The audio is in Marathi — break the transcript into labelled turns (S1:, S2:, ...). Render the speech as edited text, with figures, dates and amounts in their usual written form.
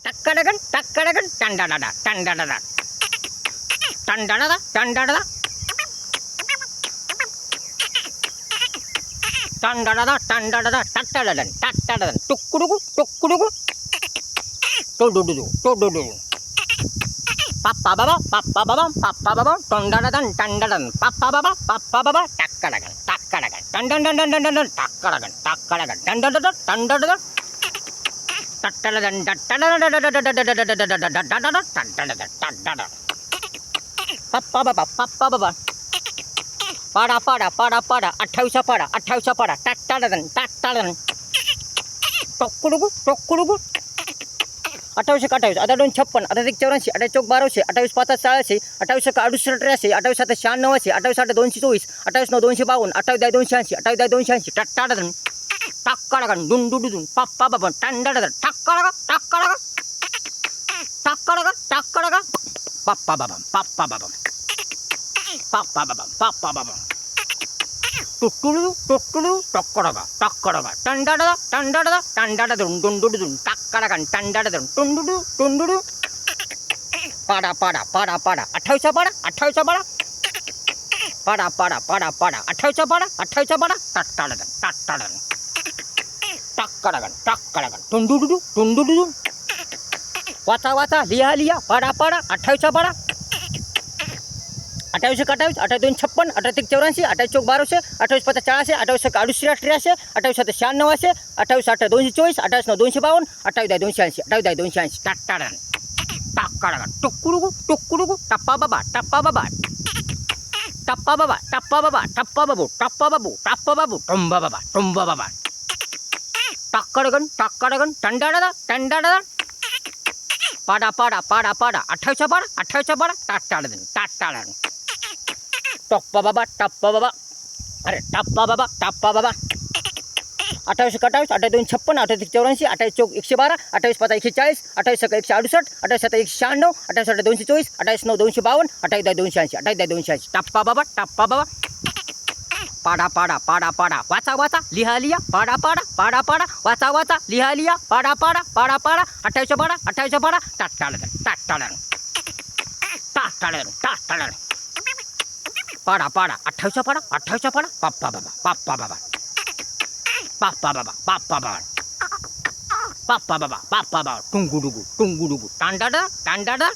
S1: टक्कडगन टक्कडगन टंडाडाडा टंडाडाडा टंडाडाडा टंडाडाडा टंडाडाडा टंडाडाडा टट्टाडन टट्टाडन टुक्कुडुकु टुक्कुडुकु टोडुडुडु टोडुडु पप्पा बाबा टंडाडाडन टंडाडन पप्पा बाबा टक्कडगन टक्कडगन टंडन टक्कडगन टक्कडगन टंडाडाडा टंडाडाडा टट्टाडन टट्टाडन पप्पा बाबा पाडा पाडा पाडा पाडा 28 पाडा 28 पाडा टट्टाडन टट्टाडन टोक्कुडुकु टोक्कुडुकु 28 का 28 आता 256 आता 84 28 1200 28 5 1600 28 का 68 28 7 96 28 8 224 28 9 252 28 280 28 280 टट्टाडन टक्कडगन डुंडुडुडुन पप्पा बाबा टंडाडन टक्कडग टक्कडग टक्कडग टक्कडग पप्पा बाबा टुक्कुडु टुक्कुडु टक्कडग टक्कडग टंडाडा टंडाडा टंडाडा डुंडुडुडुन टक्कडगन टंडाडन टुंडुडु टुंडुडु पाडा पाडा पाडा पाडा 28 पाडा 28 पाडा पाडा पाडा पाडा पाडा 28 पाडा 28 पाडा टट्टाडन टट्टाडन टक्कडगन टक्कडगन टुंडुडुडु टुंडुडुडु वाचा वाचा लिहा लिहा पाडा पाडा 28 पाडा 28 का 28 28 256 28 84 28 1200 28 5 400 28 का 68 28 7 96 28 8 224 28 9 252 28 280 28 280 टट्टाडन टक्कडगन टुक्कुडुकु टुक्कुडुकु टप्पा बाबा टप्पा बाबा टप्पा बाबा टप्पा बाबा टप्पा बाबू टप्पा बाबू टप्पा बाबू टुंबा बाबा टक्कडगन टक्कडगन टंडाडा टंडाडा पाडा पाडा पाडा पाडा 28 पाडा 28 पाडा टट्टाडन टट्टाडन टप्पा बाबा अरे टप्पा बाबा 28 का 28 28 256 28 84 28 चौक 112 28 5 140 28 का 168 28 7 196 28 8 224 28 9 252 28 280 28 280 टप्पा बाबा पाडा पाडा पाडा पाडा वाचा वाचा लिहा लिहा पाडा पाडा पाडा पाडा वाचा वाचा लिहा लिहा पाडा पाडा पाडा पाडा 28 पाडा टट्टाडन टट्टाडन टट्टाडन टट्टाडन पाडा पाडा 28 पाडा पप्पा बाबा टुंगुडुगु टुंगुडुगु टंडाडा टंडाडा